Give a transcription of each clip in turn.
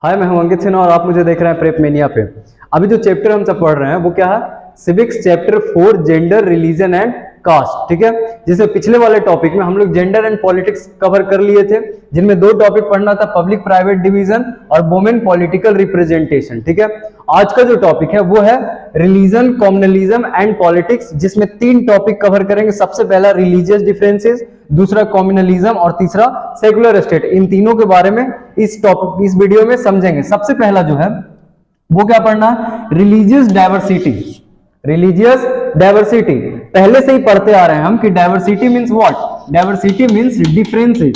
हाय, मैं हूं अंकित सिन्हा और आप मुझे देख रहे हैं प्रेप मेनिया पे। अभी जो चैप्टर हम सब पढ़ रहे हैं वो क्या है? Civics chapter 4 gender, religion and caste. ठीक है, जैसे पिछले वाले टॉपिक में हम लोग जेंडर एंड पॉलिटिक्स कवर कर लिए थे, जिनमें दो टॉपिक पढ़ना था, पब्लिक प्राइवेट डिवीजन और वुमेन पॉलिटिकल रिप्रेजेंटेशन। ठीक है, आज का जो टॉपिक है वो है रिलीजन, कॉम्युनलिज्म एंड पॉलिटिक्स, जिसमें तीन टॉपिक कवर करेंगे। सबसे पहला रिलीजियस डिफरेंसेस, दूसरा कॉम्युनलिज्म और तीसरा सेकुलर स्टेट। इन तीनों के बारे में इस वीडियो में समझेंगे। सबसे पहला जो है वो क्या पढ़ना है? Religious diversity. रिलीजियस डाइवर्सिटी पहले से ही पढ़ते आ रहे हैं हम कि diversity means what? Diversity means differences.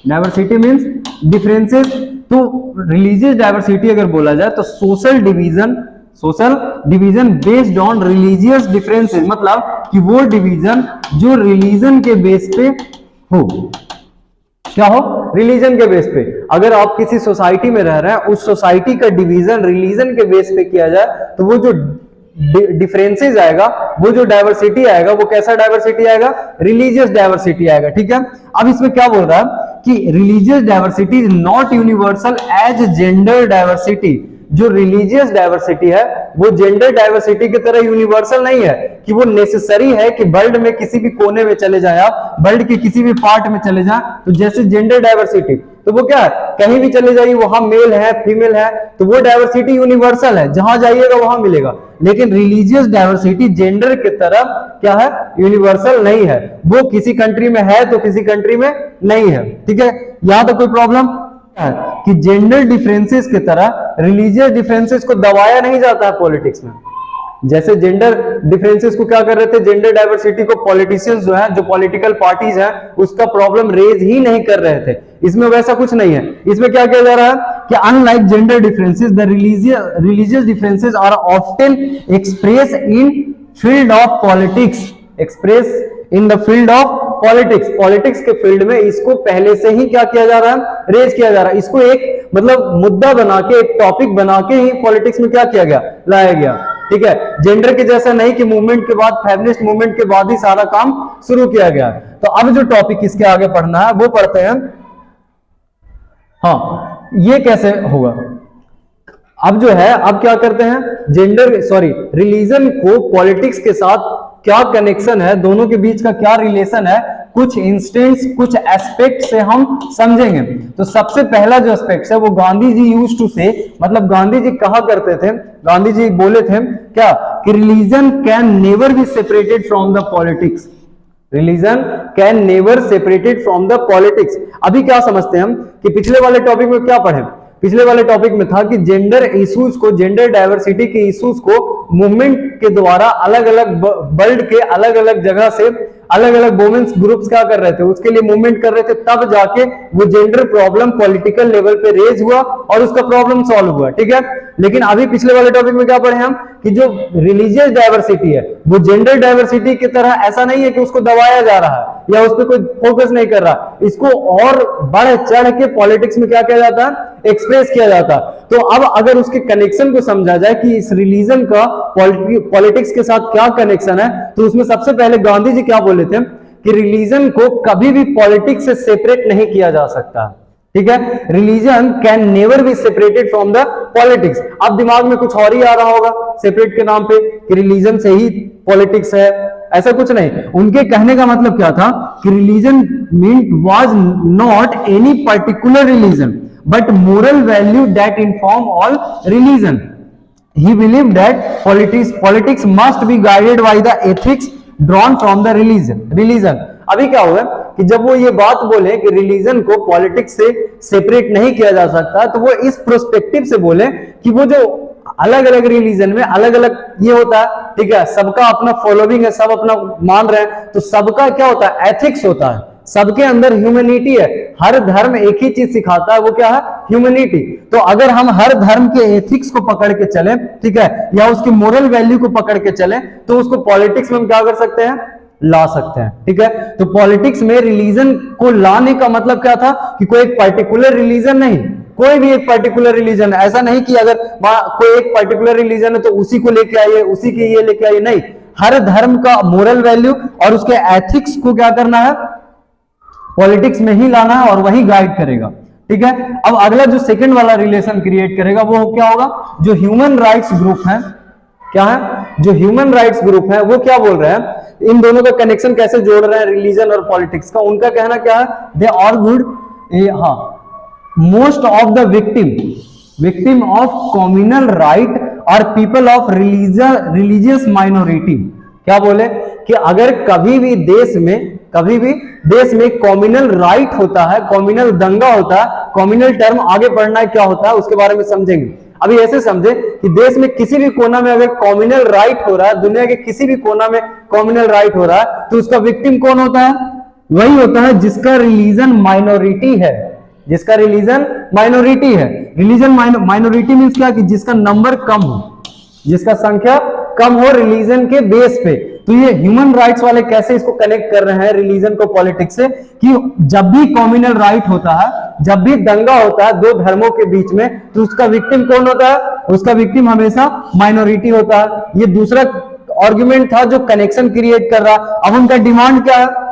Diversity means differences. तो रिलीजियस डाइवर्सिटी अगर बोला जाए तो social division based on religious differences, मतलब कि वो डिवीजन जो रिलीजन के बेस पे हो। क्या हो? रिलीजन के बेस पे। अगर आप किसी सोसाइटी में रह रहे हैं, उस सोसाइटी का डिवीजन रिलीजन के बेस पे किया जाए तो वो जो डिफरेंसेस आएगा, वो जो डाइवर्सिटी आएगा, वो कैसा डाइवर्सिटी आएगा? रिलीजियस डाइवर्सिटी आएगा। ठीक है, अब इसमें क्या बोल रहा है कि religious diversity is not universal age gender diversity. जो रिलीजियस डाइवर्सिटी है वो जेंडर डाइवर्सिटी की तरह यूनिवर्सल नहीं है कि वो नेसेसरी है कि वर्ल्ड में किसी भी कोने में चले जाए, आप वर्ल्ड के किसी भी पार्ट में चले जाए तो जैसे जेंडर डाइवर्सिटी, तो वो क्या है? कहीं भी चले जाइए, वहां मेल है, फीमेल है, तो वो डाइवर्सिटी यूनिवर्सल है, जहां जाइएगा वहां मिलेगा। लेकिन रिलीजियस डाइवर्सिटी जेंडर की तरह क्या है? यूनिवर्सल नहीं है। वो किसी कंट्री में है तो किसी कंट्री में नहीं है। ठीक है, यहां तक कोई प्रॉब्लम कि जेंडर डिफरेंसेस की तरह रिलीजियस डिफरेंसेस को दबाया नहीं जाता है पॉलिटिक्स में। जैसे जेंडर डिफरेंसेस को क्या कर रहे थे? जेंडर डाइवर्सिटी को पॉलिटिशियंस जो है, जो पॉलिटिकल पार्टीज हैं, उसका प्रॉब्लम रेज ही नहीं कर रहे थे। इसमें वैसा कुछ नहीं है। इसमें क्या किया जा रहा है कि unlike gender differences, the religious differences are often express in field of politics. Express in the field of politics. पॉलिटिक्स के फील्ड में इसको पहले से ही क्या किया जा रहा है? रेज किया जा रहा है। इसको एक मतलब मुद्दा बना के, एक टॉपिक बना के ही पॉलिटिक्स में क्या किया गया? लाया गया। ठीक है, जेंडर के जैसा नहीं कि मूवमेंट के बाद, फेमिनिस्ट मूवमेंट के बाद ही सारा काम शुरू किया गया। तो अब जो टॉपिक इसके आगे पढ़ना है वो पढ़ते हैं। हाँ, ये कैसे होगा? अब जो है, अब क्या करते हैं? रिलीजन को पॉलिटिक्स के साथ क्या कनेक्शन है, दोनों के बीच का क्या रिलेशन है, कुछ इंस्टेंस, कुछ एस्पेक्ट से हम समझेंगे। तो सबसे पहला जो एस्पेक्ट है वो गांधी जी यूज्ड टू से, मतलब गांधी जी कहा करते थे, गांधी जी बोले थे क्या कि religion can never be separated from the politics. Religion can never separated from the politics. अभी क्या समझते हैं हम कि पिछले वाले टॉपिक में क्या पढ़े? पिछले वाले टॉपिक में था कि जेंडर इश्यूज को, जेंडर डाइवर्सिटी के इश्यूज को मूवमेंट के द्वारा अलग अलग वर्ल्ड के अलग अलग जगह से अलग अलग वुमेन्स ग्रुप्स क्या कर रहे थे, उसके लिए मूवमेंट कर रहे थे, तब जाके वो जेंडर प्रॉब्लम पॉलिटिकल लेवल पे रेज हुआ और उसका प्रॉब्लम सॉल्व हुआ। ठीक है, लेकिन अभी पिछले वाले टॉपिक में क्या पढ़े हम कि जो रिलीजियस डाइवर्सिटी है वो जेंडर डाइवर्सिटी की तरह ऐसा नहीं है कि उसको दबाया जा रहा है या उस पर कोई फोकस नहीं कर रहा, इसको और बढ़ चढ़ के पॉलिटिक्स में क्या किया जाता है? एक्सप्रेस किया जाता। तो अब अगर उसके कनेक्शन को समझा जाए कि इस रिलीजन का पॉलिटिक्स के साथ क्या कनेक्शन है, तो उसमें सबसे पहले गांधी जी क्या बोले थे कि रिलीजन को कभी भी पॉलिटिक्स से सेपरेट नहीं किया जा सकता। ठीक है, religion can never be separated from the politics. अब दिमाग में कुछ और ही आ रहा होगा सेपरेट के नाम पे कि रिलीजन से ही पॉलिटिक्स है, ऐसा कुछ नहीं। उनके कहने का मतलब क्या था कि religion meant was not any particular religion but moral value that inform all religion. He believed that politics must be guided by the ethics drawn from the religion. अभी क्या हुआ कि जब वो ये बात बोले कि रिलीजन को पॉलिटिक्स से सेपरेट नहीं किया जा सकता, तो वो इस प्रोस्पेक्टिव से बोले कि वो जो अलग अलग रिलीजन में अलग अलग ये होता है, ठीक है, सबका अपना फॉलोइंग है, सब अपना मान रहे हैं, तो सबका क्या होता है? एथिक्स होता है। सबके अंदर ह्यूमैनिटी है। हर धर्म एक ही चीज सिखाता है, वो क्या है? ह्यूमैनिटी। तो अगर हम हर धर्म के एथिक्स को पकड़ के चले, ठीक है, या उसकी मोरल वैल्यू को पकड़ के चले, तो उसको पॉलिटिक्स में हम क्या कर सकते हैं? ला सकते हैं। ठीक है, तो पॉलिटिक्स में रिलीजन को लाने का मतलब क्या था कि कोई एक पर्टिकुलर रिलीजन नहीं, कोई भी एक पर्टिकुलर रिलीजन, ऐसा नहीं कि अगर कोई एक पर्टिकुलर रिलीजन है तो उसी को लेके आइए, उसी के ये लेके आइए, नहीं। हर धर्म का मोरल वैल्यू और उसके एथिक्स को क्या करना है? पॉलिटिक्स में ही लाना है और वही गाइड करेगा। ठीक है। अब अगला जो सेकंड वाला रिलेशन क्रिएट करेगा वो क्या होगा, जो ह्यूमन राइट्स ग्रुप है, क्या है, जो ह्यूमन राइट्स ग्रुप है वो क्या बोल रहे हैं, इन दोनों का कनेक्शन कैसे जोड़ रहे हैं, रिलीजन और पॉलिटिक्स का। उनका कहना क्या है, दे आर गुड, हाँ, most of the victim of communal right और पीपल ऑफ रिलीजियस माइनॉरिटी। क्या बोले कि अगर कभी भी देश में कम्युनल राइट होता है, कम्युनल दंगा होता है, कम्युनल टर्म आगे बढ़ना है क्या होता है उसके बारे में समझेंगे। अभी ऐसे समझे कि देश में किसी भी कोना में अगर कम्युनल राइट हो रहा है, दुनिया के किसी भी कोना में कम्युनल राइट हो रहा है, तो उसका विक्टिम कौन होता है, वही होता है जिसका रिलीजन माइनॉरिटी है, जिसका रिलीजन माइनॉरिटी है। रिलीजन माइनॉरिटी मींस क्या, कि जिसका नंबर कम हो, जिसका संख्या कम हो रिलीजन के बेस पे। तो ये ह्यूमन राइट्स वाले कैसे इसको कनेक्ट कर रहे हैं रिलीजन को पॉलिटिक्स से, कि जब भी कम्युनल राइट होता है, जब भी दंगा होता है दो धर्मों के बीच में, तो उसका विक्टिम कौन होता है, उसका विक्टिम हमेशा माइनॉरिटी होता है। ये दूसरा आर्गुमेंट था जो कनेक्शन क्रिएट कर रहा। अब उनका डिमांड क्या है,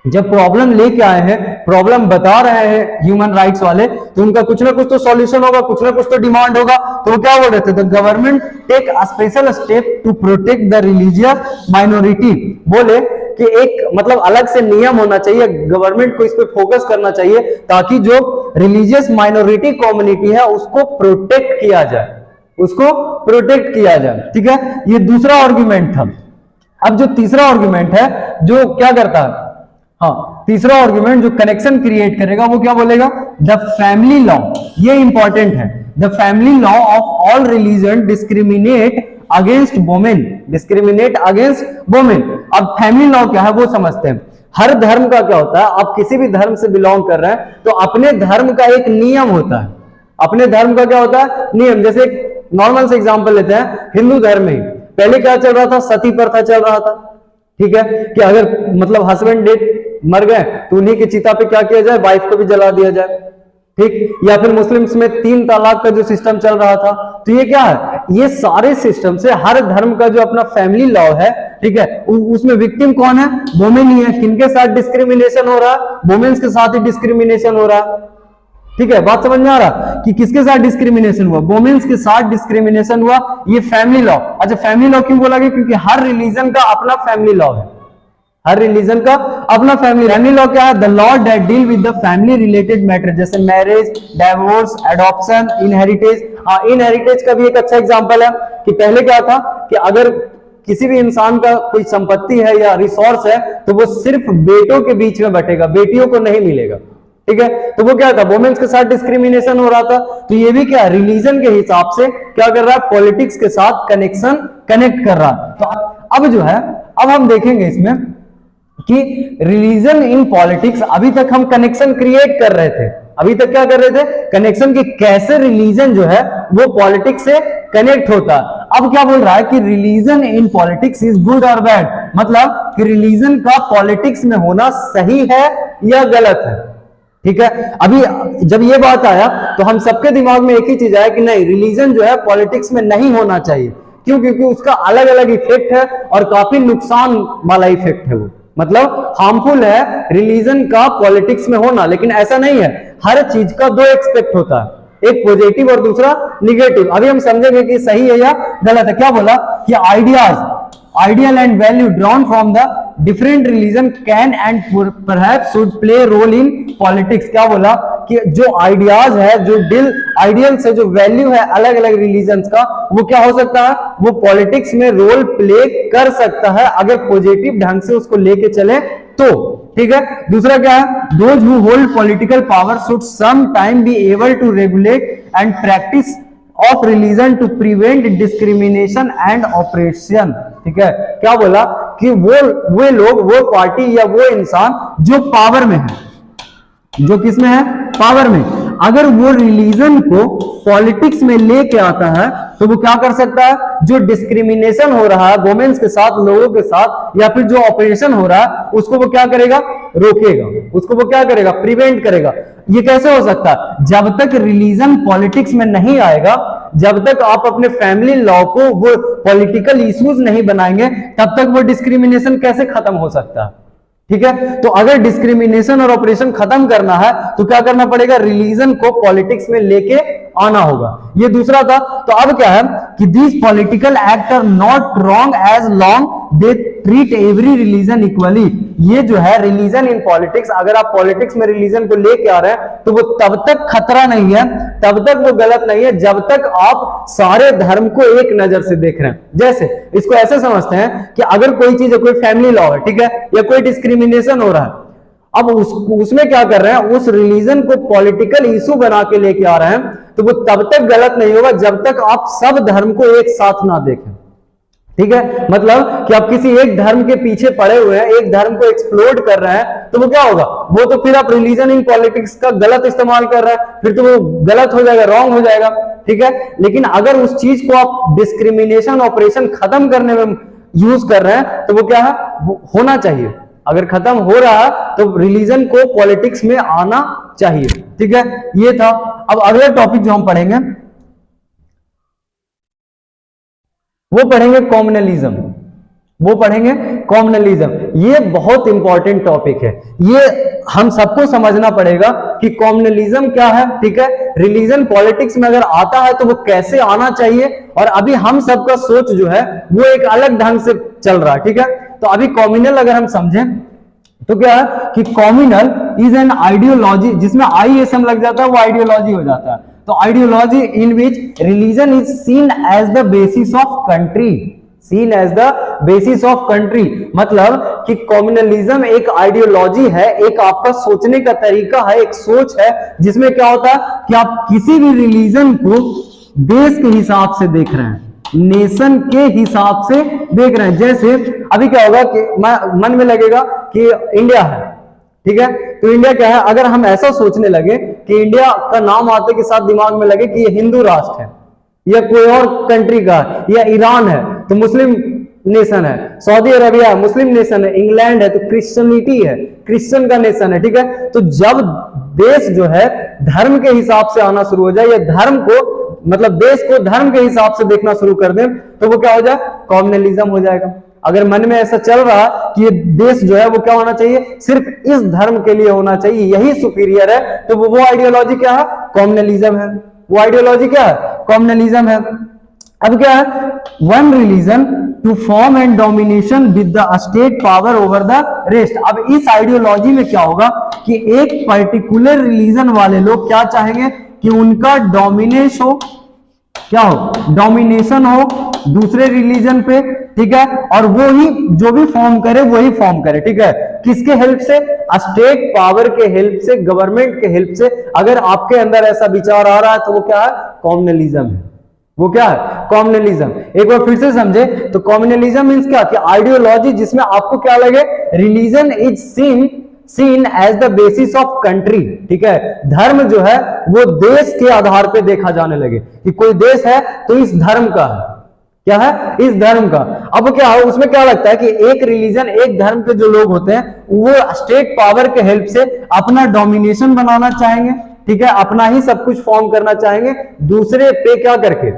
जब प्रॉब्लम लेके आए हैं, प्रॉब्लम बता रहे हैं ह्यूमन राइट्स वाले, तो उनका कुछ ना कुछ तो सॉल्यूशन होगा, कुछ ना कुछ तो डिमांड होगा। तो वो क्या बोल रहे थे, the government take a special step to protect the religious minority. बोले कि एक मतलब अलग से नियम होना चाहिए, गवर्नमेंट को इस पे फोकस करना चाहिए ताकि जो रिलीजियस माइनॉरिटी कम्युनिटी है उसको प्रोटेक्ट किया जाए, उसको प्रोटेक्ट किया जाए। ठीक है, ये दूसरा आर्गुमेंट था। अब जो तीसरा आर्गुमेंट है जो क्या करता है, हाँ, तीसरा आर्गुमेंट जो कनेक्शन क्रिएट करेगा वो क्या बोलेगा, द फैमिली लॉ। ये इंपॉर्टेंट है, the family law of all religion discriminate against women, discriminate against women. अब फैमिली लॉ क्या है वो समझते हैं। हर धर्म का क्या होता है, आप किसी भी धर्म से बिलोंग कर रहे हैं तो अपने धर्म का एक नियम होता है, अपने धर्म का क्या होता है, नियम। जैसे नॉर्मल से एग्जांपल लेते हैं, हिंदू धर्म में पहले क्या चल रहा था, सती प्रथा चल रहा था। ठीक है, कि अगर मतलब हस्बैंड डेड मर गए तो उन्हीं की चिता पे क्या किया जाए, वाइफ को भी जला दिया जाए। ठीक, या फिर मुस्लिम्स में 3 तलाक का जो सिस्टम चल रहा था। तो ये क्या है, ये सारे सिस्टम से हर धर्म का जो अपना फैमिली लॉ है, ठीक है, उसमें विक्टिम कौन है, वोमेन ही है। किनके साथ डिस्क्रिमिनेशन हो रहा है, वोमेन्स के साथ ही डिस्क्रिमिनेशन हो रहा है। ठीक है, बात समझ में आ रहा कि किसके साथ डिस्क्रिमिनेशन हुआ, वोमेन्स के साथ डिस्क्रिमिनेशन हुआ। ये फैमिली लॉ। अच्छा, फैमिली लॉ क्यों बोला गया, क्योंकि हर रिलीजन का अपना फैमिली लॉ है, हर रिलीजन का अपना फैमिली लॉ। क्या है, the law that deal with the family related matter, जैसे मैरिज, डिवोर्स, एडॉप्शन, इनहेरिटेज। हाँ, इनहेरिटेज का भी एक अच्छा एग्जांपल है कि पहले क्या था कि अगर किसी भी इंसान का कोई संपत्ति है या रिसोर्स है तो वो सिर्फ बेटों के बीच में बटेगा, बेटियों को नहीं मिलेगा। ठीक है, तो वो क्या था, वोमेन्स के साथ डिस्क्रिमिनेशन हो रहा था। तो ये भी क्या, रिलीजन के हिसाब से क्या कर रहा है, पॉलिटिक्स के साथ कनेक्ट कर रहा। तो अब जो है, अब हम देखेंगे इसमें कि रिलीजन इन पॉलिटिक्स, अभी तक हम कनेक्शन क्रिएट कर रहे थे, अभी तक क्या कर रहे थे, कनेक्शन की कैसे रिलीजन जो है वो पॉलिटिक्स से कनेक्ट होता है। अब क्या बोल रहा है कि religion in politics is good और बैड, मतलब कि रिलीजन का पॉलिटिक्स में होना सही है या गलत है। ठीक है, अभी जब ये बात आया तो हम सबके दिमाग में एक ही चीज आया कि नहीं, रिलीजन जो है पॉलिटिक्स में नहीं होना चाहिए। क्यों, क्योंकि उसका अलग अलग इफेक्ट है और काफी नुकसान वाला इफेक्ट है, वो मतलब हार्मफुल है रिलीजन का पॉलिटिक्स में होना। लेकिन ऐसा नहीं है, हर चीज का 2 एक्सपेक्ट होता है, एक पॉजिटिव और दूसरा निगेटिव। अभी हम समझेंगे कि सही है या गलत है। क्या बोला कि ideal and value drawn from the different religion can and perhaps should play role in politics. क्या बोला कि जो आइडियाज है, जो आइडियल से जो वैल्यू है अलग अलग रिलीजन्स का, वो क्या हो सकता है, वो पॉलिटिक्स में रोल प्ले कर सकता है अगर पॉजिटिव ढंग से उसको लेके चले तो। ठीक है, दूसरा क्या है, those who hold political power should some time be able to regulate and practice of religion to prevent discrimination and operation. ठीक है, क्या बोला कि वो लोग, वो पार्टी या वो इंसान जो पावर में है, जो किस में है, पावर में, अगर वो रिलीजन को पॉलिटिक्स में लेके आता है तो वो क्या कर सकता है, जो डिस्क्रिमिनेशन हो रहा है वोमेन्स के साथ, लोगों के साथ, या फिर जो ऑपरेशन हो रहा है उसको वो क्या करेगा, रोकेगा, उसको वो क्या करेगा, प्रिवेंट करेगा। ये कैसे हो सकता है, जब तक रिलीजन पॉलिटिक्स में नहीं आएगा, जब तक आप अपने फैमिली लॉ को वो पॉलिटिकल इश्यूज नहीं बनाएंगे, तब तक वो डिस्क्रिमिनेशन कैसे खत्म हो सकता है। ठीक है। तो अगर डिस्क्रिमिनेशन और ऑपरेशन खत्म करना है तो क्या करना पड़ेगा, रिलीजन को पॉलिटिक्स में लेके आना होगा। ये दूसरा था। तो अब क्या है कि these political act are not wrong as long they treat every religion equally. ये जो है रिलीजन इन पॉलिटिक्स, अगर आप पॉलिटिक्स में रिलीजन को लेके आ रहे हैं तो वो तब तक खतरा नहीं है, तब तक वो गलत नहीं है जब तक आप सारे धर्म को एक नजर से देख रहे हैं। जैसे इसको ऐसे समझते हैं कि अगर कोई चीज है, कोई फैमिली लॉ है, ठीक है, या कोई डिस्क्रिमिनेशन हो रहा है, अब उसमें क्या कर रहे हैं, उस रिलीजन को पॉलिटिकल इशू बना के लेके आ रहे हैं, तो वो तब तक गलत नहीं होगा जब तक आप सब धर्म को एक साथ ना देखें। ठीक है, मतलब कि आप किसी एक धर्म के पीछे पड़े हुए हैं, एक धर्म को एक्सप्लोर कर रहे हैं, तो वो क्या होगा, वो तो फिर आप रिलीजन इन पॉलिटिक्स का गलत इस्तेमाल कर रहे हैं, फिर तो वो गलत हो जाएगा, रॉन्ग हो जाएगा। ठीक है, लेकिन अगर उस चीज को आप डिस्क्रिमिनेशन ऑपरेशन खत्म करने में यूज कर रहे हैं तो वो क्या है, वो होना चाहिए। अगर खत्म हो रहा है तो रिलीजन को पॉलिटिक्स में आना चाहिए। ठीक है, ये था। अब अगला टॉपिक जो हम पढ़ेंगे वो पढ़ेंगे कॉम्युनलिज्म। वो पढ़ेंगे कॉम्युनलिज्म। ये बहुत इंपॉर्टेंट टॉपिक है, ये हम सबको समझना पड़ेगा कि कॉम्युनलिज्म क्या है। ठीक है, रिलीजन पॉलिटिक्स में अगर आता है तो वो कैसे आना चाहिए, और अभी हम सबका सोच जो है वो एक अलग ढंग से चल रहा है। ठीक है, तो अभी कॉम्युनल अगर हम समझें तो क्या है कि कॉम्युनल इज एन आइडियोलॉजी, जिसमें ISM लग जाता है वो आइडियोलॉजी हो जाता है। तो ideology in which religion is seen as the basis of country, seen as the basis of country, मतलब कि कॉम्युनलिज्म एक आइडियोलॉजी है, एक आपका सोचने का तरीका है, एक सोच है, जिसमें क्या होता है कि आप किसी भी रिलीजन को देश के हिसाब से देख रहे हैं, नेशन के हिसाब से देख रहे हैं। जैसे अभी क्या होगा कि मन में लगेगा कि इंडिया है, ठीक है, तो इंडिया क्या है, अगर हम ऐसा सोचने लगे कि इंडिया का नाम आते के साथ दिमाग में लगे कि ये हिंदू राष्ट्र है, या कोई और कंट्री का, या ईरान है तो मुस्लिम नेशन है, सऊदी अरेबिया मुस्लिम नेशन है, इंग्लैंड है तो क्रिश्चियनिटी है, क्रिश्चियन का नेशन है। ठीक है, तो जब देश जो है धर्म के हिसाब से आना शुरू हो जाए, या धर्म को मतलब देश को धर्म के हिसाब से देखना शुरू कर दें, तो वो क्या हो जाए, कॉम्युनलिज्म हो जाएगा। अगर मन में ऐसा चल रहा कि ये देश जो है वो क्या होना चाहिए, सिर्फ इस धर्म के लिए होना चाहिए, यही सुपीरियर है, तो वो आइडियोलॉजी क्या है, कॉम्युनलिज्म है। वो आइडियोलॉजी क्या है, कॉम्युनलिज्म है। अब क्या है, one religion to form and domination with the state power over the rest. अब इस आइडियोलॉजी में क्या होगा कि एक पर्टिकुलर रिलीजन वाले लोग क्या चाहेंगे कि उनका डोमिनेशन हो, क्या हो, डोमिनेशन हो दूसरे रिलीजन पे। ठीक है, और वो ही जो भी फॉर्म करे वही फॉर्म करे। ठीक है, किसके हेल्प से, स्टेट पावर के हेल्प से, गवर्नमेंट के हेल्प से। अगर आपके अंदर ऐसा विचार आ रहा है तो वो क्या है, कॉम्युनलिज्म है। वो क्या है, कॉम्युनलिज्म। एक बार फिर से समझे तो कॉम्युनलिज्म मींस क्या, कि आइडियोलॉजी जिसमें आपको क्या लगे, religion is seen as the basis of country. ठीक है, धर्म जो है वो देश के आधार पे देखा जाने लगे कि कोई देश है तो इस धर्म का है, क्या है, इस धर्म का। अब क्या है, उसमें क्या लगता है कि एक रिलीजन, एक धर्म के जो लोग होते हैं वो स्टेट पावर के हेल्प से अपना डोमिनेशन बनाना चाहेंगे। ठीक है, अपना ही सब कुछ फॉर्म करना चाहेंगे, दूसरे पे क्या करके,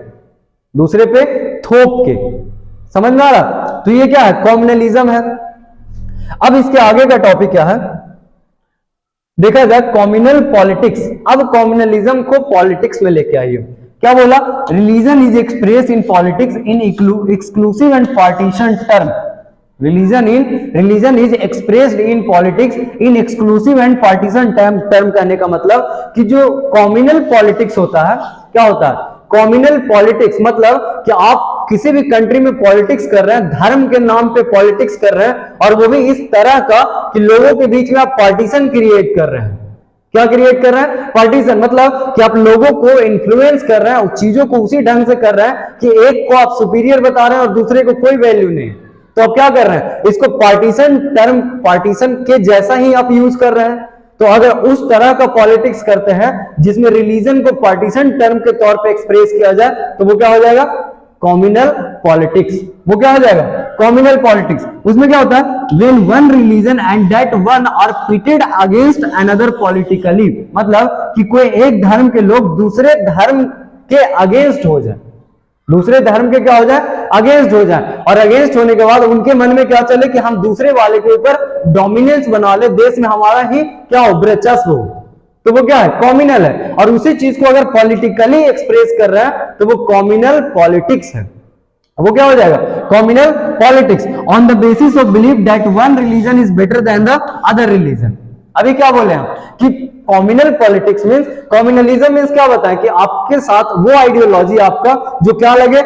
दूसरे पे थोप के। समझ में आ रहा, तो ये क्या है, कॉम्युनलिज्म है। अब इसके आगे का टॉपिक क्या है, देखा जाए कॉम्युनल पॉलिटिक्स। अब कॉम्युनलिज्म को पॉलिटिक्स में लेके आइए। क्या बोला, religion is express in politics in exclusive and partition term. Religion is expressed in politics in exclusive and partition term कहने का मतलब कि जो कॉम्युनल पॉलिटिक्स होता है, क्या होता है, कॉम्युनल पॉलिटिक्स मतलब कि आप किसी भी कंट्री में पॉलिटिक्स कर रहे हैं, धर्म के नाम पे पॉलिटिक्स कर रहे हैं, और वो भी इस तरह का कि लोगों के बीच में आप पार्टीशन क्रिएट कर रहे हैं। क्या क्रिएट कर रहे हैं, पार्टीशन, मतलब कि आप लोगों को इन्फ्लुएंस कर रहे हैं, चीजों को उसी ढंग से कर रहे हैं कि एक को आप सुपीरियर बता रहे हैं और दूसरे को कोई वैल्यू नहीं, तो आप क्या कर रहे हैं, इसको पार्टीशन टर्म, पार्टीशन के जैसा ही आप यूज कर रहे हैं। तो अगर उस तरह का पॉलिटिक्स करते हैं जिसमें रिलीजन को पार्टीशन टर्म के तौर पे एक्सप्रेस किया जाए, तो वो क्या हो जाएगा, कॉम्युनल पॉलिटिक्स। वो क्या हो जाएगा, कॉम्युनल पॉलिटिक्स। उसमें क्या होता है, when one religion and that one are pitted against another politically, मतलब कि कोई एक धर्म के लोग दूसरे धर्म के अगेंस्ट हो जाए, दूसरे धर्म के क्या हो जाए, अगेंस्ट हो जाए, और अगेंस्ट होने के बाद उनके मन में क्या चले कि हम दूसरे वाले के ऊपर डोमिनेंस बना ले, देश में हमारा ही क्या हो, वर्चस्व हो, तो वो क्या है, कॉम्युनल है। और उसी चीज को अगर पॉलिटिकली एक्सप्रेस कर रहे हैं तो वो कॉम्युनल पॉलिटिक्स है। वो क्या हो जाएगा, communal politics on the basis of belief that one religion is better than the other religion. अभी क्या बोले हम कि communal politics means, communalism means क्या बताएं कि आपके साथ वो आइडियोलॉजी आपका जो क्या लगे,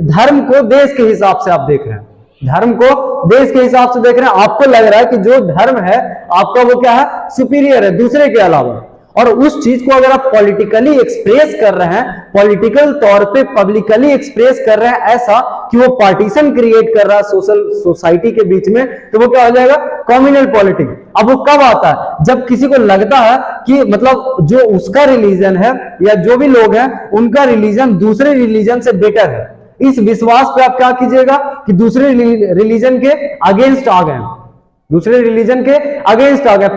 धर्म को देश के हिसाब से आप देख रहे हैं, धर्म को देश के हिसाब से देख रहे हैं, आपको लग रहा है कि जो धर्म है आपका वो क्या है, सुपीरियर है दूसरे के अलावा। और उस चीज को अगर आप पॉलिटिकली एक्सप्रेस कर रहे हैं, पॉलिटिकल तौर पे पब्लिकली एक्सप्रेस कर रहे हैं ऐसा कि वो पार्टीशन क्रिएट कर रहा है सोसाइटी के बीच में, तो वो क्या हो जाएगा, कॉम्युनल पॉलिटिक्स। अब वो कब आता है, जब किसी को लगता है कि मतलब जो उसका रिलीजन है या जो भी लोग हैं उनका रिलीजन दूसरे रिलीजन से बेटर है। इस विश्वास पे आप क्या कीजिएगा कि दूसरे रिलीजन के अगेंस्ट आ गए, दूसरे रिलीजन के अगेंस्ट आ गए,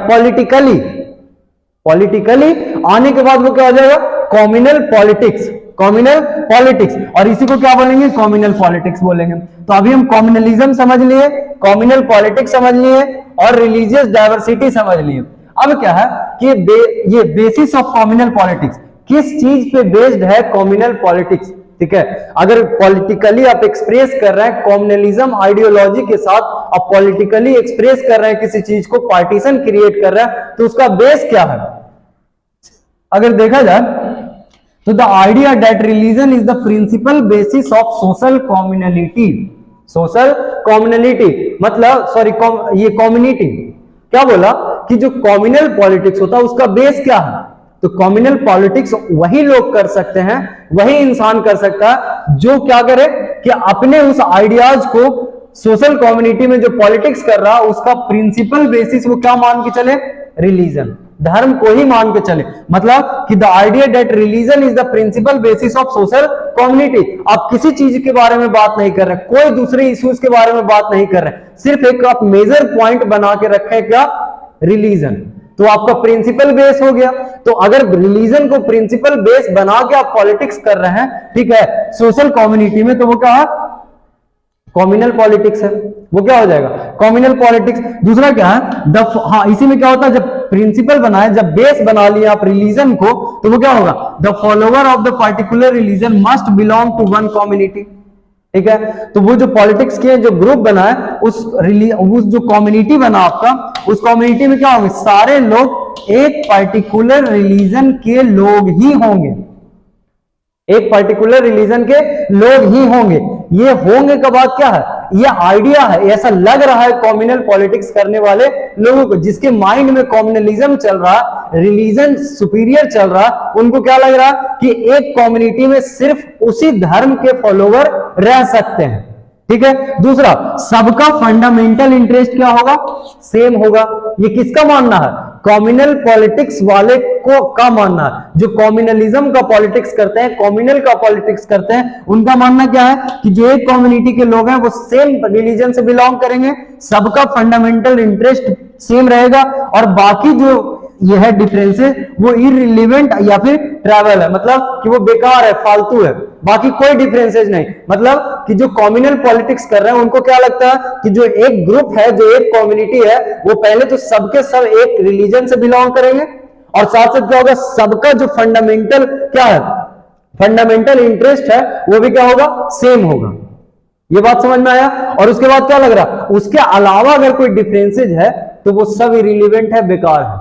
पॉलिटिकली आने के बाद वो क्या हो जाएगा, कॉम्युनल पॉलिटिक्स, कॉम्युनल पॉलिटिक्स। और इसी को क्या बोलेंगे, कॉम्युनल पॉलिटिक्स बोलेंगे। तो अभी हम कॉम्युनलिज्म समझ लिए, कॉम्युनल पॉलिटिक्स समझ लिए और रिलीजियस डाइवर्सिटी समझ लिए। अब क्या है कि ये बेसिस ऑफ कॉम्युनल पॉलिटिक्स, किस चीज पे बेस्ड है कॉम्युनल पॉलिटिक्स, ठीक है। अगर पॉलिटिकली आप एक्सप्रेस कर रहे हैं कॉम्युनलिज्म आइडियोलॉजी के साथ, आप पॉलिटिकली एक्सप्रेस कर रहे हैं किसी चीज को, पार्टीशन क्रिएट कर रहे हैं, तो उसका बेस क्या है। अगर देखा जाए तो the idea that religion is the principal basis of social communality, social communality मतलब सॉरी ये कम्युनिटी, क्या बोला कि जो कॉम्युनल पॉलिटिक्स होता है उसका बेस क्या है, तो कम्युनल पॉलिटिक्स वही लोग कर सकते हैं, वही इंसान कर सकता है जो क्या करे कि अपने उस आइडियाज को सोशल कम्युनिटी में जो पॉलिटिक्स कर रहा है उसका प्रिंसिपल बेसिस वो क्या मान के चले, रिलीजन, धर्म को ही मान के चले। मतलब कि the idea that religion is the principal basis of social community. आप किसी चीज के बारे में बात नहीं कर रहे, कोई दूसरे इश्यूज के बारे में बात नहीं कर रहे, सिर्फ एक आप मेजर पॉइंट बना के रखे क्या, रिलीजन, तो आपका प्रिंसिपल बेस हो गया। तो अगर रिलीजन को प्रिंसिपल बेस बना के आप पॉलिटिक्स कर रहे हैं, ठीक है, सोशल कम्युनिटी में, तो वो क्या है, कम्युनल पॉलिटिक्स है, वो क्या हो जाएगा, कम्युनल पॉलिटिक्स। दूसरा क्या है, हाँ इसी में क्या होता है, जब प्रिंसिपल बनाए, जब बेस बना लिया आप रिलीजन को, तो वो क्या होगा, the follower of the particular religion must belong to one community, ठीक है। तो वो जो पॉलिटिक्स के जो ग्रुप बना है उस जो कम्युनिटी बना आपका, उस कम्युनिटी में क्या होंगे, सारे लोग एक पर्टिकुलर रिलीजन के लोग ही होंगे, एक पर्टिकुलर रिलीजन के लोग ही होंगे। ये होंगे का बात क्या है, ये आइडिया है, ऐसा लग रहा है कम्युनल पॉलिटिक्स करने वाले लोगों को, जिसके माइंड में कम्युनलिज्म चल रहा, रिलीजन सुपीरियर चल रहा, उनको क्या लग रहा कि एक कम्युनिटी में सिर्फ उसी धर्म के फॉलोवर रह सकते हैं, ठीक है। दूसरा, सबका फंडामेंटल इंटरेस्ट क्या होगा, सेम होगा। ये किसका मानना है, कम्युनल पॉलिटिक्स वाले को का मानना है, जो कम्युनलिज्म का पॉलिटिक्स करते हैं, कम्युनल का पॉलिटिक्स करते हैं, उनका मानना क्या है कि जो एक कम्युनिटी के लोग हैं वो सेम रिलीजन से बिलोंग करेंगे, सबका फंडामेंटल इंटरेस्ट सेम रहेगा, और बाकी जो ये है डिफरेंसेस वो इररिलेवेंट या फिर ट्रैवल है, मतलब कि वो बेकार है, फालतू है, बाकी कोई डिफरेंसेस नहीं। मतलब कि जो कम्युनल पॉलिटिक्स कर रहे हैं उनको क्या लगता है कि जो एक ग्रुप है, जो एक कम्युनिटी है, वो पहले तो सबके सब एक रिलीजन से बिलोंग करेंगे, और साथ साथ क्या होगा, सबका जो फंडामेंटल क्या है, फंडामेंटल इंटरेस्ट है वो भी क्या होगा, सेम होगा। ये बात समझ में आया। और उसके बाद क्या लग रहा, उसके अलावा अगर कोई डिफरेंसेज है तो वो सब इररिलेवेंट है, बेकार है,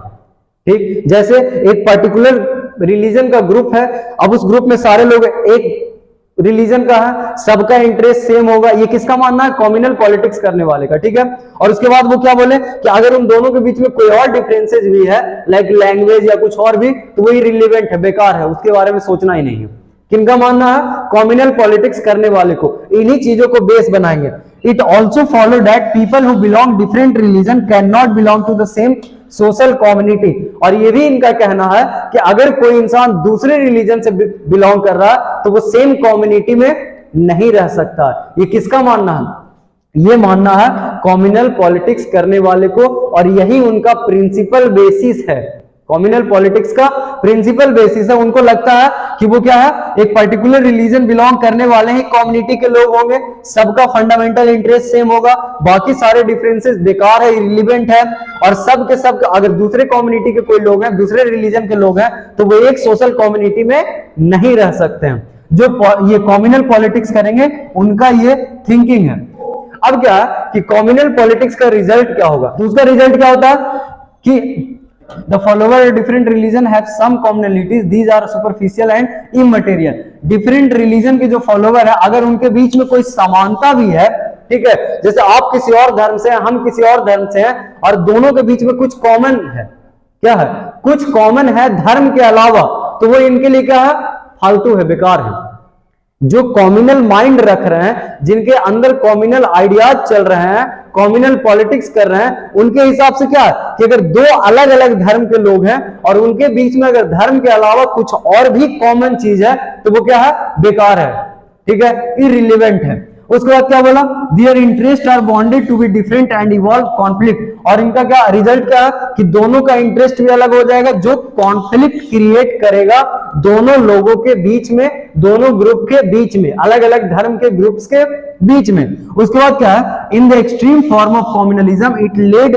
ठीक। जैसे एक पर्टिकुलर रिलीजन का ग्रुप है, अब उस ग्रुप में सारे लोग एक रिलीजन का है, सबका इंटरेस्ट सेम होगा, ये किसका मानना है, कम्युनल पॉलिटिक्स करने वाले का, ठीक है। और उसके बाद वो क्या बोले कि अगर उन दोनों के बीच में कोई और डिफरेंसेस भी है, लाइक लैंग्वेज या कुछ और भी, तो वो इररिलेवेंट है, बेकार है, उसके बारे में सोचना ही नहीं है। किनका मानना है, कम्युनल पॉलिटिक्स करने वाले को, इन्हीं चीजों को बेस बनाएंगे। It also follow that people who belong different religion cannot belong to the same social community. और ये भी इनका कहना है कि अगर कोई इंसान दूसरे रिलीजन से बिलोंग कर रहा है तो वो सेम कम्युनिटी में नहीं रह सकता। ये किसका मानना है, ये मानना है कम्युनल पॉलिटिक्स करने वाले को, और यही उनका प्रिंसिपल बेसिस है, कम्युनल पॉलिटिक्स का प्रिंसिपल बेसिस है, उनको लगता है कि वो क्या है, एक पर्टिकुलर रिलीजन बिलोंग करने वाले ही कम्युनिटी के लोग होंगे, सबका फंडामेंटल इंटरेस्ट सेम होगा, बाकी सारे डिफरेंसेस बेकार है, इरिलेवेंट है, और सब के सब अगर दूसरे कम्युनिटी के कोई लोग हैं, दूसरे रिलीजन के लोग हैं, तो वो एक सोशल कम्युनिटी में नहीं रह सकते हैं। जो ये कम्युनल पॉलिटिक्स करेंगे उनका ये थिंकिंग है। अब क्या है कि कम्युनल पॉलिटिक्स का रिजल्ट क्या होगा, तो उसका रिजल्ट क्या होता है कि the follower of different religion have some commonalities, these are superficial and immaterial। different religion के जो फॉलोवर है अगर उनके बीच में कोई समानता भी है, ठीक है, जैसे आप किसी और धर्म से हैं, हम किसी और धर्म से हैं, और दोनों के बीच में कुछ कॉमन है, क्या है, कुछ कॉमन है धर्म के अलावा, तो वो इनके लिए क्या है, फालतू है, बेकार है। जो कॉम्युनल माइंड रख रहे हैं, जिनके अंदर कॉम्युनल आइडियाज चल रहे हैं, कॉम्युनल पॉलिटिक्स कर रहे हैं, उनके हिसाब से क्या है कि अगर दो अलग अलग धर्म के लोग हैं और उनके बीच में अगर धर्म के अलावा कुछ और भी कॉमन चीज है, तो वो क्या है, बेकार है, ठीक है, इररिलेवेंट है। उसके बाद क्या बोला, their interest are bonded to be different and evolve conflict, और इनका क्या रिजल्ट क्या है कि दोनों का इंटरेस्ट भी अलग हो जाएगा, जो कॉन्फ्लिक्ट क्रिएट करेगा दोनों लोगों के बीच में, दोनों ग्रुप के बीच में, अलग अलग धर्म के ग्रुप्स के बीच में। उसके बाद क्या है, in the extreme form of communalism it led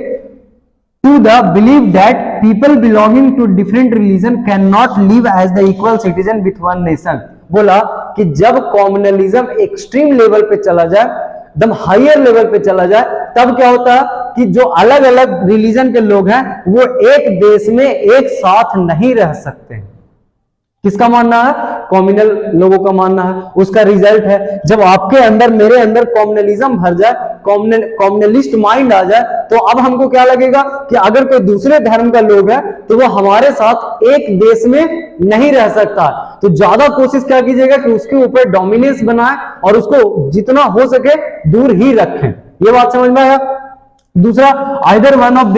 to the belief that people belonging to different religion cannot live as the equal citizen with one nation। बोला कि जब कॉम्युनलिज्म एक्सट्रीम लेवल पे चला जाए, एकदम हायर लेवल पे चला जाए, तब क्या होता है कि जो अलग अलग रिलीजन के लोग हैं वो एक देश में एक साथ नहीं रह सकते। किसका मानना है, कॉम्युनल लोगों का मानना है। उसका रिजल्ट है जब आपके अंदर मेरे अंदर कॉम्युनलिज्म भर जाए, कॉम्युनलिस्ट माइंड आ जाए, तो अब हमको क्या लगेगा कि अगर कोई दूसरे धर्म का लोग है तो वो हमारे साथ एक देश में नहीं रह सकता। तो ज्यादा कोशिश क्या कीजिएगा कि उसके ऊपर डोमिनेंस बनाए और उसको जितना हो सके दूर ही रखें। ये बात समझ में आया। दूसरा, either one of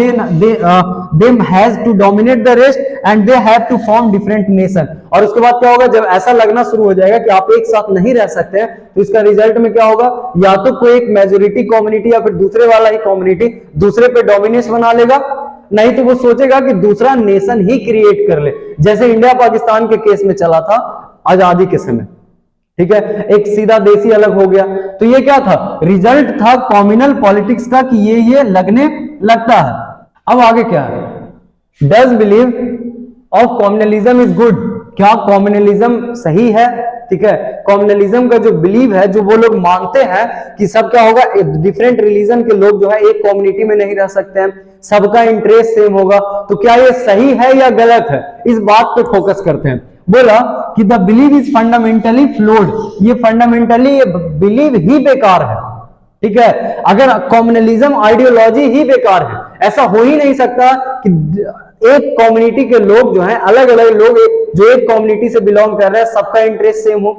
them has to dominate the rest and they have to form different nation। और उसके बाद क्या होगा, जब ऐसा लगना शुरू हो जाएगा कि आप एक साथ नहीं रह सकते हैं, तो इसका रिजल्ट में क्या होगा, या तो कोई एक मेजोरिटी कम्युनिटी या फिर दूसरे वाला ही कम्युनिटी दूसरे पे डोमिनेंस बना लेगा, नहीं तो वो सोचेगा कि दूसरा नेशन ही क्रिएट कर ले, जैसे इंडिया पाकिस्तान के केस में चला था आजादी के समय, ठीक है, एक सीधा देशी अलग हो गया। तो ये क्या था, रिजल्ट था कम्युनल पॉलिटिक्स का कि ये लगने लगता है। अब आगे क्या है, does believe of communalism is good, क्या कम्युनलिज्म सही है, ठीक है। कम्युनलिज्म का जो बिलीव है, जो वो लोग मानते हैं कि सब क्या होगा, डिफरेंट रिलीजन के लोग जो है एक कम्युनिटी में नहीं रह सकते हैं, सबका इंटरेस्ट सेम होगा, तो क्या ये सही है या गलत है, इस बात पे फोकस करते हैं। बोला कि the believe is fundamentally flawed, ये फंडामेंटली ये बिलीव ही बेकार है, ठीक है। अगर कम्युनलिज्म आइडियोलॉजी ही बेकार है, ऐसा हो ही नहीं सकता कि एक कम्युनिटी के लोग जो हैं, अलग अलग लोग जो एक कम्युनिटी से बिलोंग कर रहे हैं, सबका इंटरेस्ट सेम हो,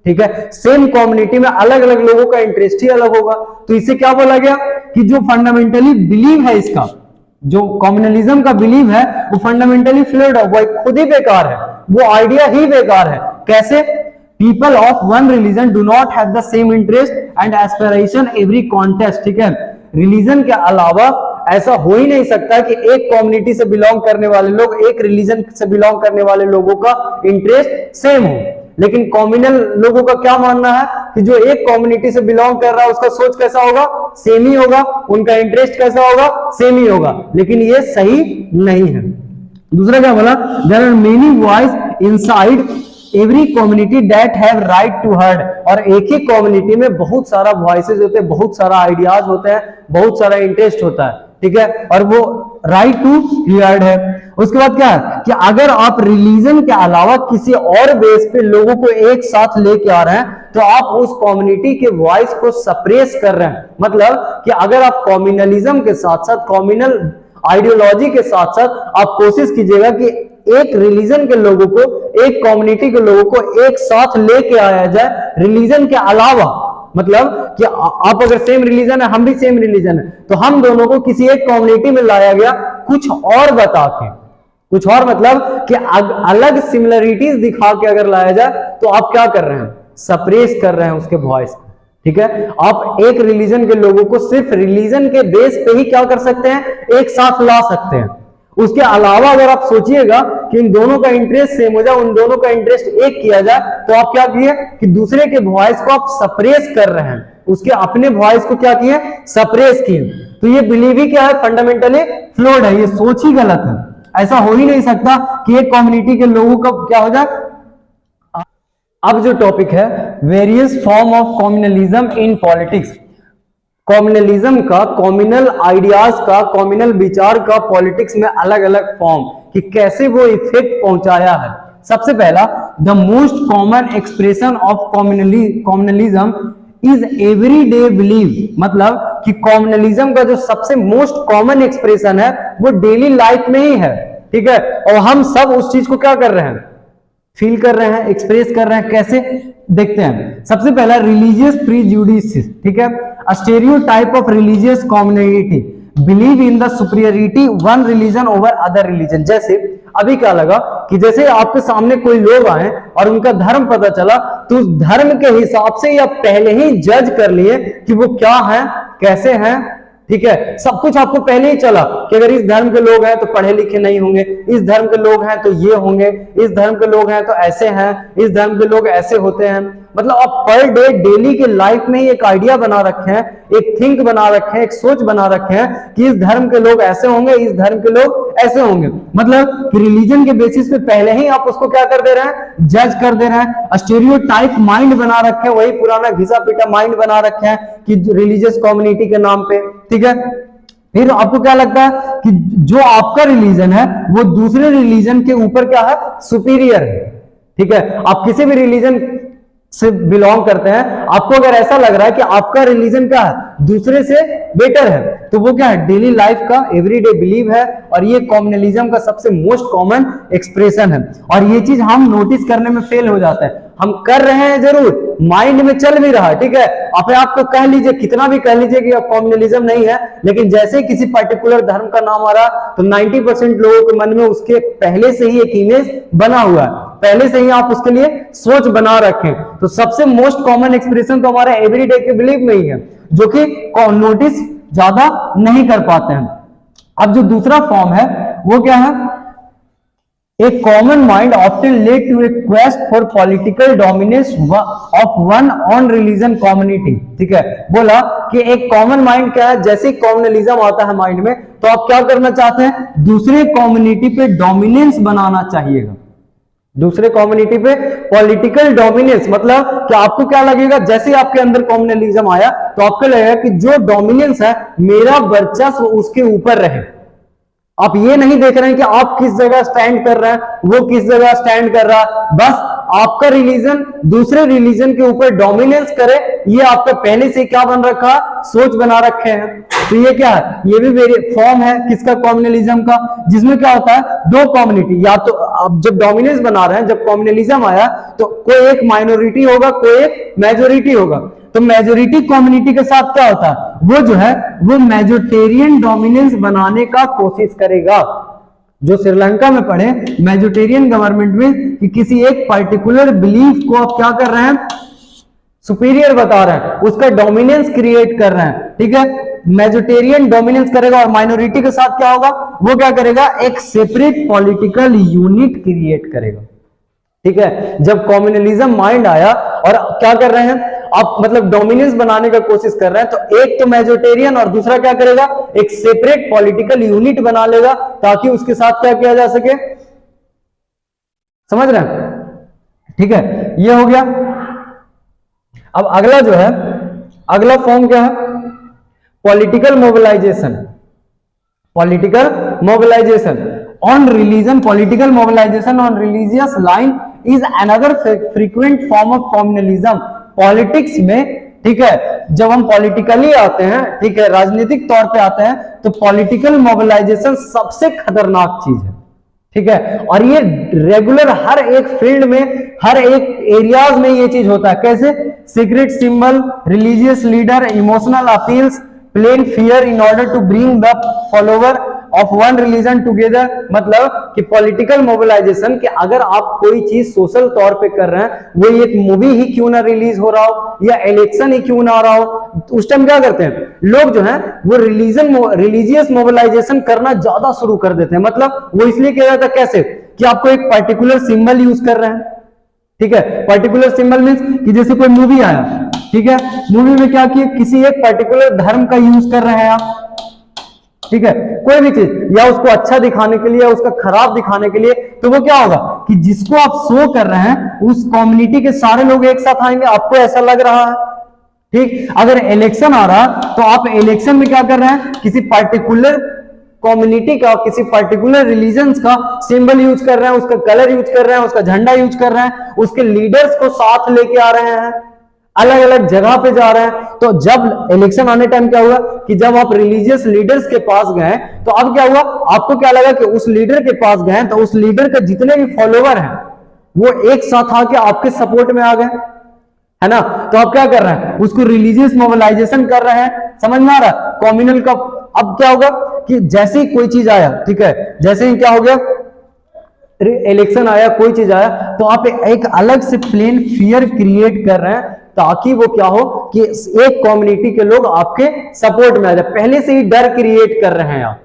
ठीक है। सेम कम्युनिटी में अलग अलग लोगों का इंटरेस्ट ही अलग होगा। तो इससे क्या बोला गया कि जो फंडामेंटली बिलीव है, इसका जो कम्युनलिज्म का बिलीव है वो फंडामेंटली फ्लॉड है, वो खुद ही बेकार है, वो आइडिया ही बेकार है। कैसे, people of one religion do not have the same interest and aspiration every contest, ठीक है। रिलीजन के अलावा ऐसा हो ही नहीं सकता कि एक कम्युनिटी से बिलोंग करने वाले लोग, एक रिलीजन से बिलोंग करने वाले लोगों का इंटरेस्ट सेम हो। लेकिन कम्युनल लोगों का क्या मानना है कि जो एक कम्युनिटी से बिलोंग कर रहा है उसका सोच कैसा होगा, सेम ही होगा, उनका इंटरेस्ट कैसा होगा, सेम ही होगा, लेकिन ये सही नहीं है। दूसरा क्या बोला, there are many voice inside every community that have right to heard, और एक ही कम्युनिटी में बहुत सारा वॉइसेस होते हैं, बहुत सारा आइडियाज होते हैं, बहुत सारा इंटरेस्ट होता है, ठीक है, और वो राइट टू हियर्ड है। उसके बाद क्या है कि अगर आप रिलीजन के अलावा किसी और बेस पे लोगों को एक साथ लेके आ रहे हैं, तो आप उस कम्युनिटी के वॉइस को सप्रेस कर रहे हैं। मतलब कि अगर आप कम्युनलिज्म के साथ साथ, कम्युनल आइडियोलॉजी के साथ साथ आप कोशिश कीजिएगा कि एक रिलीजन के लोगों को, एक कम्युनिटी के लोगों को एक साथ लेके आया जाए रिलीजन के अलावा, मतलब कि आप अगर सेम रिलीजन है, हम भी सेम रिलीजन है, तो हम दोनों को किसी एक कम्युनिटी में लाया गया कुछ और बता के, कुछ और मतलब कि अलग सिमिलरिटीज दिखा के अगर लाया जाए, तो आप क्या कर रहे हैं, सप्रेस कर रहे हैं उसके वॉइस को, ठीक है। आप एक रिलीजन के लोगों को सिर्फ रिलीजन के बेस पे ही क्या कर सकते हैं, एक साथ ला सकते हैं। उसके अलावा अगर आप सोचिएगा कि इन दोनों का इंटरेस्ट सेम हो जाए, उन दोनों का इंटरेस्ट एक किया जाए, तो आप क्या किए कि दूसरे के वॉइस को आप सप्रेस कर रहे हैं, उसके अपने वॉइस को क्या किए, सप्रेस किए। तो ये बिलीव ही क्या है, फंडामेंटली फ्लॉड है, ये सोच ही गलत है। ऐसा हो ही नहीं सकता कि एक कम्युनिटी के लोगों का क्या हो जाए। अब जो टॉपिक है various form of communalism in politics, communalism का, कम्युनल आइडियाज का, कम्युनल विचार का पॉलिटिक्स में अलग अलग फॉर्म, कि कैसे वो इफेक्ट पहुंचाया है। सबसे पहला, the most common expression of communalism is everyday believe, मतलब कि कम्युनलिज्म का जो सबसे मोस्ट कॉमन एक्सप्रेशन है वो डेली लाइफ में ही है, ठीक है। और हम सब उस चीज को क्या कर रहे हैं, फील कर रहे हैं, एक्सप्रेस कर रहे हैं। कैसे, देखते हैं। सबसे पहला, रिलीजियस प्रीजुडिस, ठीक है, a stereotype of religious community believe in the superiority one religion over other religion. जैसे अभी क्या लगा कि जैसे आपके सामने कोई लोग आए और उनका धर्म पता चला, तो उस धर्म के हिसाब से आप पहले ही जज कर लिए कि वो क्या है, कैसे हैं, ठीक है। सब कुछ आपको पहले ही चला कि अगर इस धर्म के लोग हैं तो पढ़े लिखे नहीं होंगे, इस धर्म के लोग हैं तो ये होंगे, इस धर्म के लोग हैं तो ऐसे हैं, इस धर्म के लोग ऐसे होते हैं। मतलब आप पर डे डेली के लाइफ में ही एक आइडिया बना रखे हैं, एक थिंक बना रखे हैं, एक सोच बना रखे हैं कि इस धर्म के लोग ऐसे होंगे, इस धर्म के लोग ऐसे होंगे। मतलब कि रिलीजन के बेसिस पे पहले ही आप उसको क्या कर दे रहे हैं, जज कर दे रहे हैं। स्टीरियोटाइप माइंड बना रखे हैं, वही पुराना घिसा पिटा माइंड बना रखे हैं कि रिलीजियस कम्युनिटी के नाम पे, ठीक है। फिर आपको क्या लगता है कि जो आपका रिलीजन है वो दूसरे रिलीजन के ऊपर क्या है, सुपीरियर है, ठीक है। आप किसी भी रिलीजन से बिलोंग करते हैं, आपको अगर ऐसा लग रहा है कि आपका रिलीजन क्या है, दूसरे से बेटर है, तो वो क्या है, डेली लाइफ का एवरीडे बिलीव है। और ये कम्युनलिज्म का सबसे मोस्ट कॉमन एक्सप्रेशन है। और ये चीज हम नोटिस करने में फेल हो जाते हैं। हम कर रहे हैं जरूर, माइंड में चल भी रहा है, ठीक है। अपने आप को कह लीजिए, कितना भी कह लीजिए कि कम्युनलिज्म नहीं है, लेकिन जैसे ही किसी पर्टिकुलर धर्म का नाम आ रहा तो 90% लोगों के मन में उसके पहले से ही एक इमेज बना हुआ है, पहले से ही आप उसके लिए सोच बना रखें। तो सबसे मोस्ट कॉमन एक्सप्रेशन तो हमारे एवरीडे के बिलीव में ही है, जो कि नोटिस ज्यादा नहीं कर पाते हैं। अब जो दूसरा फॉर्म है वो क्या है, A common mind often led to a quest for political dominance of one on religion community, ठीक है। बोला कि एक कॉमन माइंड क्या है, जैसे कम्युनलिज्म आता है माइंड में तो आप क्या करना चाहते हैं, दूसरे कम्युनिटी पे डोमिनेंस बनाना चाहिएगा, दूसरे कम्युनिटी पे पॉलिटिकल डोमिनेंस। मतलब कि आपको क्या लगेगा, जैसे आपके अंदर कम्युनलिज्म आया तो आपको लगेगा कि जो डोमिनेंस है मेरा वर्चस्व उसके ऊपर रहे। आप ये नहीं देख रहे हैं कि आप किस जगह स्टैंड कर रहे हैं, वो किस जगह स्टैंड कर रहा है, बस आपका रिलीजन दूसरे रिलीजन के ऊपर डोमिनेंस करे, ये आपका पहले से क्या बन रखा, सोच बना रखे हैं। तो ये क्या है, ये भी मेरी फॉर्म है किसका, कम्युनलिज्म का, जिसमें क्या होता है, दो कम्युनिटी, या तो अब जब डोमिनेंस बना रहे हैं, जब कम्युनलिज्म आया तो कोई एक माइनॉरिटी होगा, कोई एक मेजोरिटी होगा। तो मेजोरिटी कम्युनिटी के साथ क्या होता है, वो जो है वो मेजोरिटेरियन डोमिनेंस बनाने का कोशिश करेगा। जो श्रीलंका में पढ़े मेजोरिटेरियन गवर्नमेंट में कि किसी एक पर्टिकुलर बिलीफ को आप क्या कर रहे हैं, सुपीरियर बता रहे हैं, उसका डोमिनेंस क्रिएट कर रहे हैं, ठीक है। मेजोरिटेरियन डोमिनेंस करेगा और माइनॉरिटी के साथ क्या होगा, वो क्या करेगा, एक सेपरेट पॉलिटिकल यूनिट क्रिएट करेगा, ठीक है। जब कम्युनलिज्म माइंड आया और क्या कर रहे हैं आप, मतलब डोमिनेंस बनाने का कोशिश कर रहे हैं, तो एक तो मेजोरिटेरियन और दूसरा क्या करेगा, एक सेपरेट पॉलिटिकल यूनिट बना लेगा ताकि उसके साथ क्या किया जा सके, समझ रहे हैं, ठीक है। ये हो गया। अब अगला जो है, अगला फॉर्म क्या है, political mobilisation. Political mobilisation on religion, political mobilisation on religious line is another frequent form of communalism. Politics में, ठीक है, जब हम पॉलिटिकली आते हैं, ठीक है, राजनीतिक तौर पे आते हैं, तो पॉलिटिकल मोबिलाइजेशन सबसे खतरनाक चीज है, ठीक है। और ये रेगुलर हर एक फील्ड में, हर एक एरियाज में ये चीज होता है। कैसे, secret symbol, religious leader, emotional appeals, plain fear in order to bring the follower of one religion together, मतलब कि पॉलिटिकल मोबिलाइजेशन, कि अगर आप कोई चीज सोशल तौर पे कर रहे हैं, वो एक मूवी ही क्यों ना रिलीज हो रहा हो या इलेक्शन ही क्यों ना आ रहा हो, तो उस टाइम क्या करते हैं लोग जो है वो रिलीजियस मोबिलाइजेशन करना ज्यादा शुरू कर देते हैं। मतलब वो इसलिए किया जाता है, कैसे कि आपको एक पर्टिकुलर सिंबल यूज कर रहे हैं, ठीक है, पर्टिकुलर सिंबल मींस कि जैसे कोई मूवी आया, ठीक है, मूवी में क्या किया, किसी एक पर्टिकुलर धर्म का यूज कर रहे हैं आप, ठीक है, कोई भी चीज, या उसको अच्छा दिखाने के लिए या उसका खराब दिखाने के लिए, तो वो क्या होगा कि जिसको आप शो कर रहे हैं उस कम्युनिटी के सारे लोग एक साथ आएंगे, आपको ऐसा लग रहा है, ठीक। अगर इलेक्शन आ रहा तो आप इलेक्शन में क्या कर रहे हैं, किसी पर्टिकुलर कम्युनिटी का, किसी पर्टिकुलर रिलीजन का सिंबल यूज कर रहे हैं, उसका कलर यूज कर रहे हैं, उसका झंडा यूज कर रहे हैं, उसके लीडर्स को साथ लेके आ रहे हैं, अलग अलग जगह पे जा रहे हैं। तो जब इलेक्शन आने टाइम क्या हुआ कि जब आप रिलीजियस लीडर्स के पास गए, तो अब क्या हुआ, आपको क्या लगा कि उस लीडर के पास गए तो उस लीडर के जितने भी फॉलोवर हैं वो एक साथ आके आपके सपोर्ट में आ गए, है ना। तो आप क्या कर रहे हैं, उसको रिलीजियस मोबिलाइजेशन कर रहे हैं, समझ में आ रहा है, कम्युनल का। अब क्या होगा कि जैसे ही कोई चीज आया, ठीक है, जैसे ही क्या हो गया, इलेक्शन आया, कोई चीज आया, तो आप एक अलग से प्लेन फियर क्रिएट कर रहे हैं, ताकि वो क्या हो कि एक कम्युनिटी के लोग आपके सपोर्ट में आ जाए। पहले से ही डर क्रिएट कर रहे हैं आप,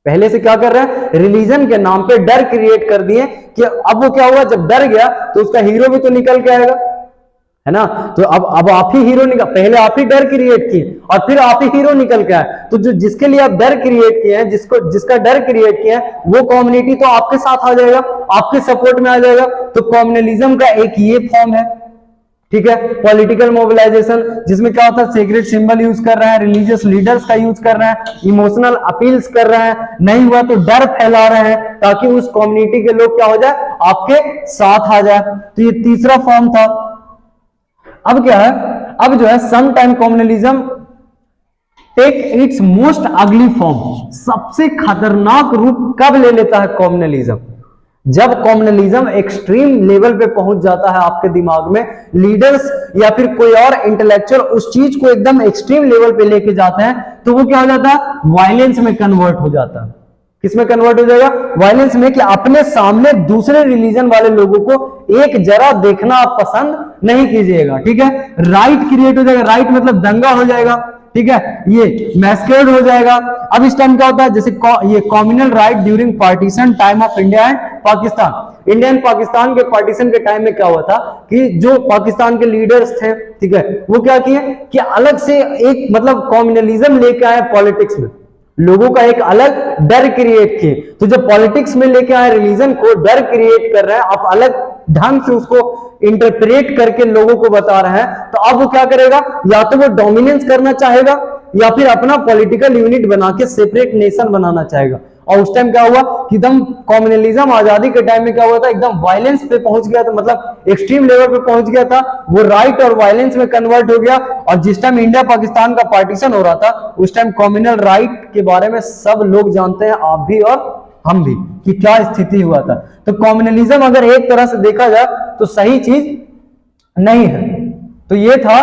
पहले से क्या कर रहे हैं, रिलीजन के नाम पे डर क्रिएट कर दिए कि अब वो क्या हुआ, जब डर गया तो उसका हीरो भी तो निकल के आएगा, है ना। तो अब आप ही हीरो निकल, पहले आप ही डर क्रिएट किए और फिर आप ही हीरो निकल के आए। तो जो जिसके लिए आप डर क्रिएट किए हैं, जिसका डर क्रिएट किया है, वो कम्युनिटी तो आपके साथ आ जाएगा, आपके सपोर्ट में आ जाएगा। तो कम्युनलिज्म का एक ये फॉर्म है, ठीक है, पॉलिटिकल मोबिलाइजेशन, जिसमें क्या होता है, सीक्रेट सिंबल यूज कर रहे हैं, रिलीजियस लीडर्स का यूज कर रहे हैं, इमोशनल अपील्स कर रहे हैं, नहीं हुआ तो डर फैला रहे हैं ताकि उस कम्युनिटी के लोग क्या हो जाए, आपके साथ आ जाए। तो ये तीसरा फॉर्म था। अब क्या है, अब जो है some time communalism take its most ugly form, सबसे खतरनाक रूप कब ले लेता है कम्युनलिज्म, जब कम्युनलिज्म एक्सट्रीम लेवल पे पहुंच जाता है आपके दिमाग में, लीडर्स या फिर कोई और इंटेलेक्चुअल उस चीज को एकदम एक्सट्रीम लेवल पे लेके जाते हैं, तो वो क्या हो जाता है, वायलेंस में कन्वर्ट हो जाता है। किसमें कन्वर्ट हो जाएगा, वायलेंस में, कि अपने सामने दूसरे रिलीजन वाले लोगों को एक जरा देखना आप पसंद नहीं कीजिएगा, ठीक है। राइट क्रिएट हो जाएगा, राइट मतलब दंगा हो जाएगा, ठीक है, ये मैस्करेड हो जाएगा। अब इस टाइम क्या होता है, जैसे ये communal right during partition time of India and Pakistan, India and Pakistan के पार्टीशन के टाइम में क्या हुआ था कि जो पाकिस्तान के लीडर्स थे, ठीक है, वो क्या किए कि अलग से एक मतलब कम्युनलिज्म लेके आए पॉलिटिक्स में, लोगों का एक अलग डर क्रिएट किए। तो जब पॉलिटिक्स में लेके आए रिलीजन को, डर क्रिएट कर रहे हैं, आप अलग ढंग से उसको इंटरप्रेट करके लोगों को बता रहे हैं, तो अब वो क्या करेगा, या तो वो डोमिनेंस करना चाहेगा या फिर अपना पॉलिटिकल यूनिट बना के सेपरेट नेशन बनाना चाहेगा। और उस टाइम क्या हुआ कि एकदम कम्युनलिज्म आजादी के टाइम में क्या हुआ था, एकदम वायलेंस पे पहुंच गया था, मतलब एक्सट्रीम लेवल पे पहुंच गया था, वो राइट और वायलेंस में कन्वर्ट हो गया। और जिस टाइम इंडिया पाकिस्तान का पार्टीशन हो रहा था, उस टाइम कम्युनल राइट के बारे में सब लोग जानते हैं, आप भी और हम भी, कि क्या स्थिति हुआ था। तो कम्युनलिज्म अगर एक तरह से देखा जाए तो सही चीज नहीं है। तो ये था